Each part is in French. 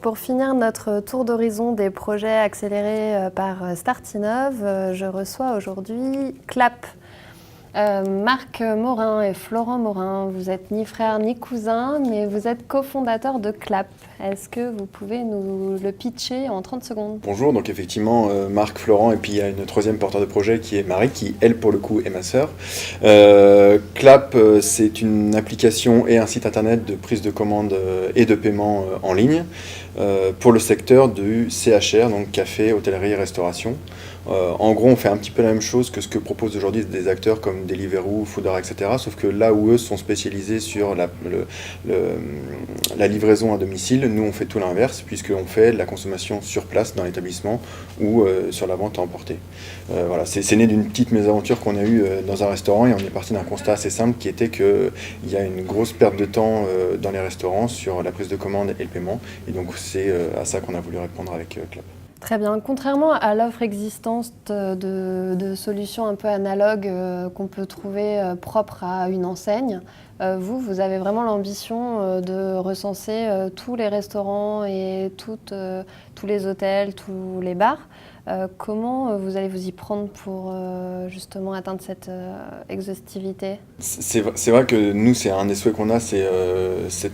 Pour finir notre tour d'horizon des projets accélérés par Startinov, je reçois aujourd'hui CLAP. Marc Morin et Florent Morin, vous n'êtes ni frères ni cousins, mais vous êtes cofondateurs de CLAP. Est-ce que vous pouvez nous le pitcher en 30 secondes ? Bonjour, donc effectivement Marc, Florent, et puis il y a une troisième porteur de projet qui est Marie, qui elle pour le coup est ma sœur. CLAP, c'est une application et un site internet de prise de commande et de paiement en ligne pour le secteur du CHR, donc café, hôtellerie, restauration. En gros, on fait un petit peu la même chose que ce que proposent aujourd'hui des acteurs comme Deliveroo, Foodora, etc. Sauf que là où eux sont spécialisés sur la livraison à domicile, nous on fait tout l'inverse, puisqu'on fait la consommation sur place dans l'établissement ou sur la vente à emporter. Voilà, c'est né d'une petite mésaventure qu'on a eue dans un restaurant, et on est parti d'un constat assez simple qui était qu'il y a une grosse perte de temps dans les restaurants sur la prise de commande et le paiement. Et donc c'est à ça qu'on a voulu répondre avec CLAP. Très bien. Contrairement à l'offre existante de solutions un peu analogues qu'on peut trouver propres à une enseigne, vous avez vraiment l'ambition de recenser tous les restaurants et tous les hôtels, tous les bars. Comment vous allez vous y prendre pour justement atteindre cette exhaustivité ? C'est vrai que nous, c'est un des souhaits qu'on a, c'est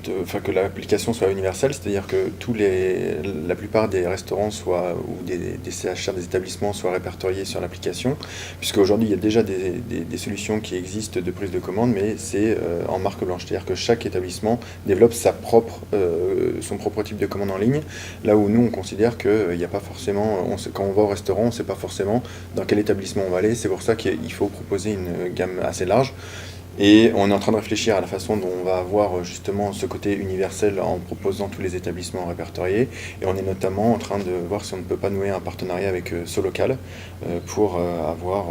que l'application soit universelle, c'est-à-dire que la plupart des restaurants ou des CHR, des établissements soient répertoriés sur l'application, puisqu'aujourd'hui il y a déjà des solutions qui existent de prise de commande, mais c'est en marque blanche, c'est-à-dire que chaque établissement développe son propre type de commande en ligne, là où nous on considère qu'il n'y a pas forcément, quand on va au restaurant, on ne sait pas forcément dans quel établissement on va aller. C'est pour ça qu'il faut proposer une gamme assez large. Et on est en train de réfléchir à la façon dont on va avoir justement ce côté universel en proposant tous les établissements répertoriés. Et on est notamment en train de voir si on ne peut pas nouer un partenariat avec Solocal pour avoir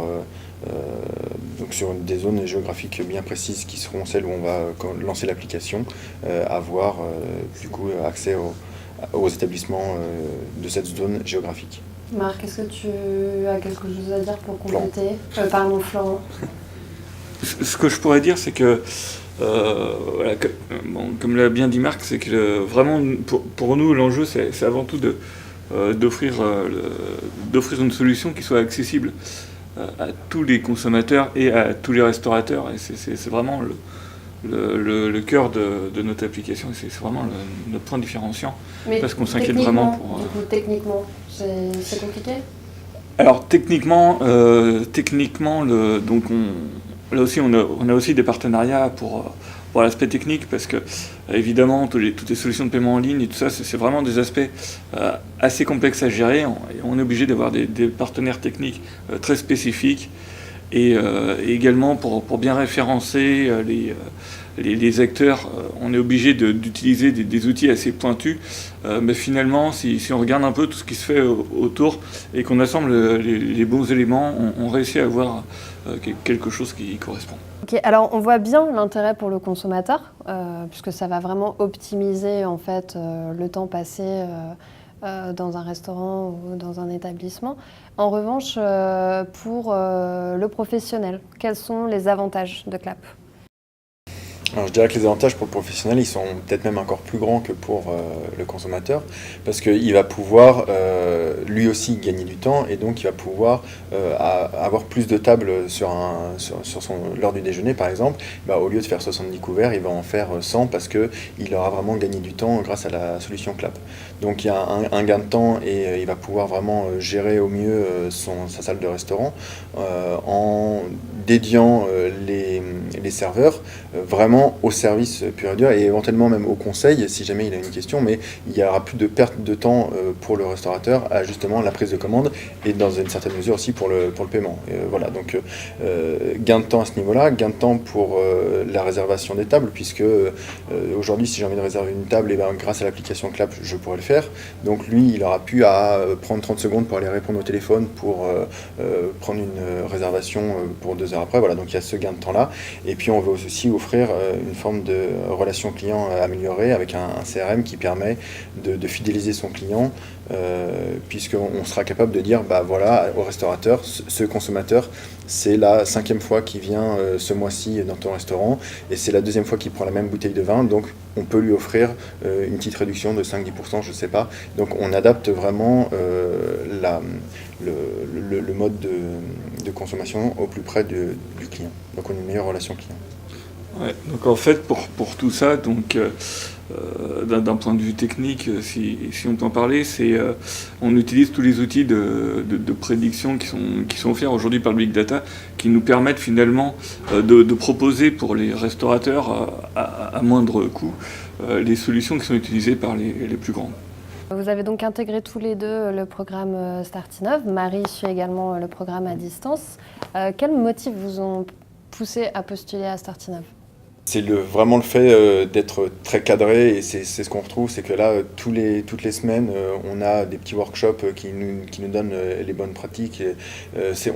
donc sur des zones géographiques bien précises qui seront celles où on va lancer l'application, avoir du coup accès aux établissements de cette zone géographique. Marc, est-ce que tu as quelque chose à dire pour compléter ? Pardon, Florent. Ce que je pourrais dire, c'est que, voilà, comme l'a bien dit Marc, c'est que vraiment, pour nous, l'enjeu, c'est avant tout d'offrir une solution qui soit accessible à tous les consommateurs et à tous les restaurateurs. Et c'est vraiment le cœur de notre application. C'est vraiment notre point différenciant. Mais parce qu'on s'inquiète vraiment pour... Du coup, techniquement, c'est compliqué ? Alors, techniquement, là aussi, on a aussi des partenariats pour l'aspect technique, parce que, évidemment, toutes les solutions de paiement en ligne et tout ça, c'est vraiment des aspects assez complexes à gérer. On est obligé d'avoir des partenaires techniques très spécifiques, et également pour bien référencer les acteurs, on est obligé d'utiliser des outils assez pointus, mais finalement, si on regarde un peu tout ce qui se fait autour et qu'on assemble les bons éléments, on réussit à avoir quelque chose qui correspond. Ok, alors on voit bien l'intérêt pour le consommateur, puisque ça va vraiment optimiser en fait le temps passé dans un restaurant ou dans un établissement. En revanche, pour le professionnel, quels sont les avantages de CLAP ? Alors je dirais que les avantages pour le professionnel, ils sont peut-être même encore plus grands que pour le consommateur, parce qu'il va pouvoir lui aussi gagner du temps, et donc il va pouvoir avoir plus de tables lors du déjeuner par exemple. Au lieu de faire 70 couverts, il va en faire 100 parce qu'il aura vraiment gagné du temps grâce à la solution CLAP. Donc il y a un gain de temps, et il va pouvoir vraiment gérer au mieux sa salle de restaurant en dédiant les serveurs vraiment au service pur et dur, et éventuellement même au conseil si jamais il a une question, mais il n'y aura plus de perte de temps pour le restaurateur à justement la prise de commande, et dans une certaine mesure aussi pour le paiement. Voilà, donc gain de temps à ce niveau-là, gain de temps pour la réservation des tables, puisque aujourd'hui si j'ai envie de réserver une table, grâce à l'application CLAP je pourrais le faire. Donc lui il aura pu à prendre 30 secondes pour aller répondre au téléphone pour prendre une réservation pour 2 heures après. Voilà, donc il y a ce gain de temps là, et puis on veut aussi offrir une forme de relation client améliorée avec un CRM qui permet de fidéliser son client, puisqu'on sera capable de dire, bah voilà, au restaurateur, ce consommateur, c'est la 5e fois qu'il vient ce mois-ci dans ton restaurant, et c'est la 2e fois qu'il prend la même bouteille de vin, donc on peut lui offrir une petite réduction de 5-10%, je ne sais pas. Donc on adapte vraiment le mode de consommation au plus près du client. Donc on a une meilleure relation client. Ouais, donc en fait, pour tout ça, donc, d'un point de vue technique, si on peut en parler, on utilise tous les outils de prédiction qui sont offerts aujourd'hui par le Big Data, qui nous permettent finalement de proposer pour les restaurateurs à moindre coût les solutions qui sont utilisées par les plus grands. Vous avez donc intégré tous les deux le programme Startinov. Marie suit également le programme à distance. Quels motifs vous ont poussé à postuler à Startinov ? C'est vraiment le fait d'être très cadré, et c'est ce qu'on retrouve, c'est que là, toutes les semaines, on a des petits workshops qui nous donnent les bonnes pratiques. Et,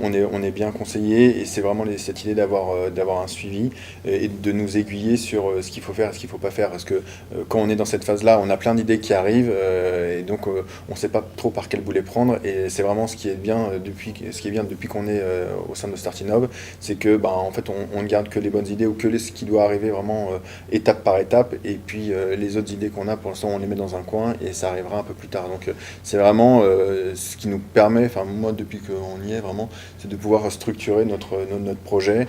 on est bien conseillé, et c'est vraiment cette idée d'avoir un suivi et de nous aiguiller sur ce qu'il faut faire et ce qu'il ne faut pas faire. Parce que quand on est dans cette phase-là, on a plein d'idées qui arrivent, et donc on ne sait pas trop par quel bout les prendre. Et c'est vraiment ce qui est bien depuis qu'on est au sein de Startinov, c'est que en fait, on ne garde que les bonnes idées ou que ce qui doit arriver vraiment étape par étape, et puis les autres idées qu'on a pour l'instant on les met dans un coin et ça arrivera un peu plus tard. Donc c'est vraiment ce qui nous permet, enfin moi depuis qu'on y est vraiment, c'est de pouvoir structurer notre projet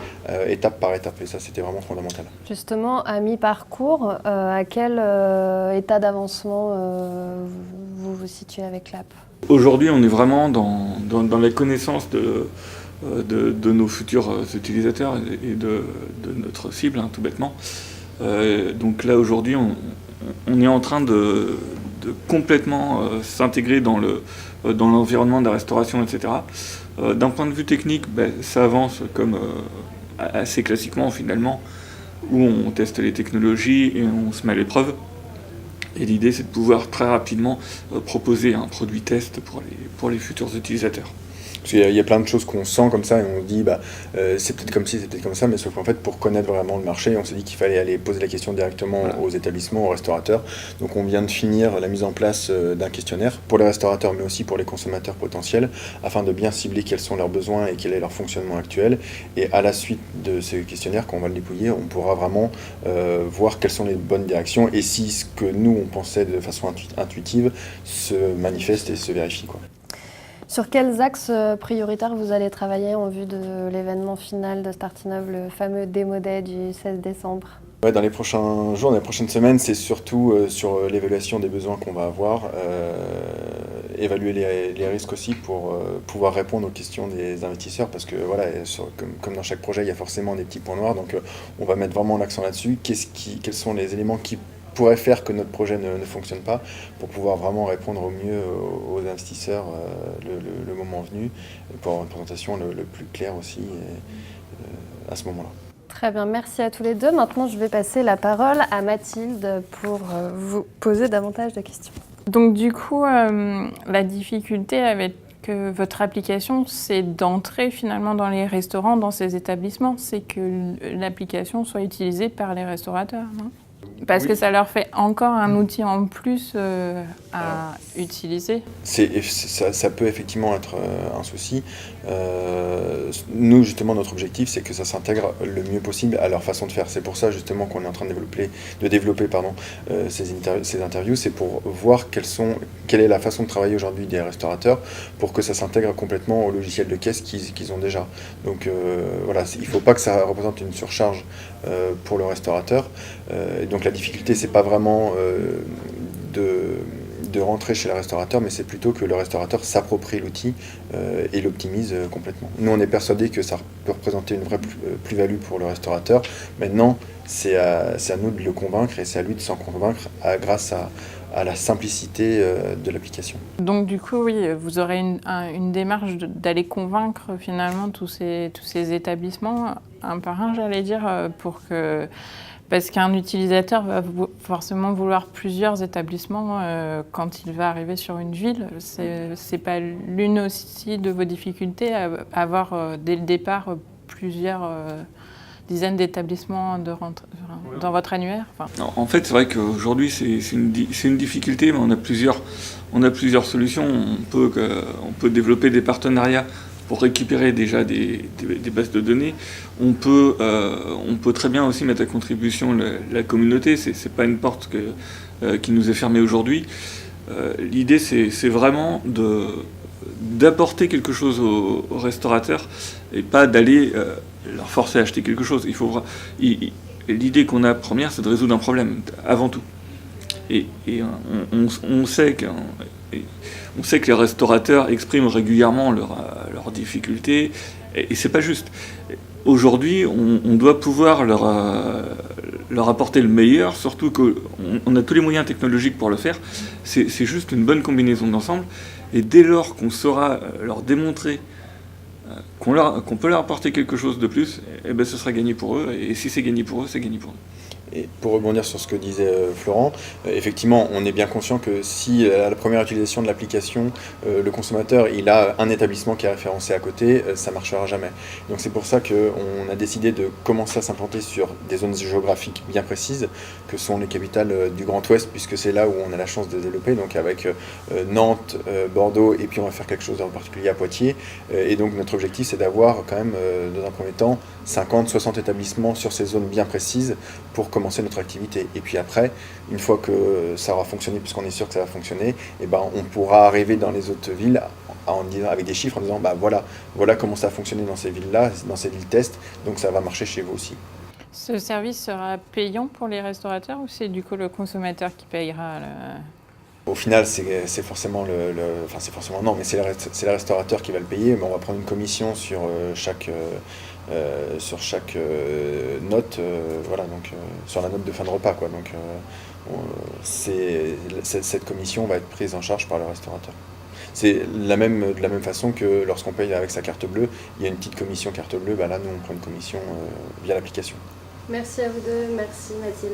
étape par étape, et ça c'était vraiment fondamental. Justement, à mi-parcours, à quel état d'avancement vous vous situez avec l'app ? Aujourd'hui, on est vraiment dans la connaissance de nos futurs utilisateurs et de notre cible, tout bêtement. Donc là, aujourd'hui, on est en train de complètement s'intégrer dans l'environnement de la restauration, etc. D'un point de vue technique, ça avance comme assez classiquement, finalement, où on teste les technologies et on se met à l'épreuve. Et l'idée, c'est de pouvoir très rapidement proposer un produit test pour les futurs utilisateurs. Parce qu'il y a plein de choses qu'on sent comme ça, et on se dit c'est peut-être comme ci, c'est peut-être comme ça, mais sauf qu'en fait, pour connaître vraiment le marché, on s'est dit qu'il fallait aller poser la question directement aux établissements, aux restaurateurs. Donc on vient de finir la mise en place d'un questionnaire pour les restaurateurs, mais aussi pour les consommateurs potentiels, afin de bien cibler quels sont leurs besoins et quel est leur fonctionnement actuel. Et à la suite de ce questionnaire, quand on va le dépouiller, on pourra vraiment voir quelles sont les bonnes directions, et si ce que nous, on pensait de façon intuitive se manifeste et se vérifie, quoi. Sur quels axes prioritaires vous allez travailler en vue de l'événement final de Startinov, le fameux Demo Day du 16 décembre ? Ouais, dans les prochains jours, dans les prochaines semaines, c'est surtout sur l'évaluation des besoins qu'on va avoir, évaluer les risques aussi pour pouvoir répondre aux questions des investisseurs, parce que voilà, comme dans chaque projet, il y a forcément des petits points noirs, donc on va mettre vraiment l'accent là-dessus. Quels sont les éléments qui pourrait faire que notre projet ne fonctionne pas, pour pouvoir vraiment répondre au mieux aux investisseurs le moment venu, et pour avoir une présentation le plus claire aussi à ce moment-là. Très bien, merci à tous les deux. Maintenant, je vais passer la parole à Mathilde pour vous poser davantage de questions. Donc du coup, la difficulté avec votre application, c'est d'entrer finalement dans les restaurants, dans ces établissements, c'est que l'application soit utilisée par les restaurateurs, non ? Parce que ça leur fait encore un outil en plus à utiliser. Ça peut effectivement être un souci. Nous, justement, notre objectif, c'est que ça s'intègre le mieux possible à leur façon de faire. C'est pour ça, justement, qu'on est en train de développer ces interviews. C'est pour voir quelle est la façon de travailler aujourd'hui des restaurateurs, pour que ça s'intègre complètement au logiciel de caisse qu'ils ont déjà. Donc voilà, il ne faut pas que ça représente une surcharge pour le restaurateur. Donc la difficulté, c'est pas vraiment de rentrer chez le restaurateur, mais c'est plutôt que le restaurateur s'approprie l'outil et l'optimise complètement. Nous, on est persuadés que ça peut représenter une vraie plus-value pour le restaurateur. Maintenant, c'est à nous de le convaincre, et c'est à lui de s'en convaincre grâce à la simplicité de l'application. Donc du coup, oui, vous aurez une démarche d'aller convaincre finalement tous ces établissements, un par un, j'allais dire, parce qu'un utilisateur va forcément vouloir plusieurs établissements quand il va arriver sur une ville. C'est pas l'une aussi de vos difficultés à avoir dès le départ plusieurs dizaines d'établissements dans votre annuaire. Enfin, En fait, c'est vrai qu'aujourd'hui, c'est une difficulté, mais on a plusieurs solutions. On peut développer des partenariats pour récupérer déjà des bases de données. On peut très bien aussi mettre à contribution la communauté. C'est pas une porte qui nous est fermée aujourd'hui. L'idée, c'est vraiment d'apporter quelque chose aux restaurateurs et pas d'aller leur forcer à acheter quelque chose. L'idée qu'on a première, c'est de résoudre un problème, avant tout. Et on sait que les restaurateurs expriment régulièrement leurs difficultés, et c'est pas juste. Aujourd'hui, on doit pouvoir leur apporter le meilleur, surtout qu'on a tous les moyens technologiques pour le faire. C'est juste une bonne combinaison d'ensemble. Et dès lors qu'on saura leur démontrer qu'on peut leur apporter quelque chose de plus, eh ben, ce sera gagné pour eux. Et si c'est gagné pour eux, c'est gagné pour nous. Et pour rebondir sur ce que disait Florent, effectivement, on est bien conscient que si à la première utilisation de l'application, le consommateur il a un établissement qui est référencé à côté, ça ne marchera jamais. Donc c'est pour ça qu'on a décidé de commencer à s'implanter sur des zones géographiques bien précises, que sont les capitales du Grand Ouest, puisque c'est là où on a la chance de développer, donc avec Nantes, Bordeaux, et puis on va faire quelque chose en particulier à Poitiers. Et donc notre objectif, c'est d'avoir quand même, dans un premier temps, 50-60 établissements sur ces zones bien précises pour commencer notre activité. Et puis après, une fois que ça aura fonctionné, puisqu'on est sûr que ça va fonctionner, et ben on pourra arriver dans les autres villes en disant, avec des chiffres en disant bah voilà comment ça a fonctionné dans ces villes-là, dans ces villes test, donc ça va marcher chez vous aussi. ce service sera payant pour les restaurateurs ou c'est du coup le consommateur qui payera Au final, c'est forcément enfin c'est forcément non, mais c'est le restaurateur qui va le payer, mais on va prendre une commission sur chaque note, voilà, donc sur la note de fin de repas, quoi. Donc cette commission va être prise en charge par le restaurateur. C'est de la même façon que lorsqu'on paye avec sa carte bleue, il y a une petite commission carte bleue, bah là nous on prend une commission via l'application. Merci à vous deux, merci Mathilde.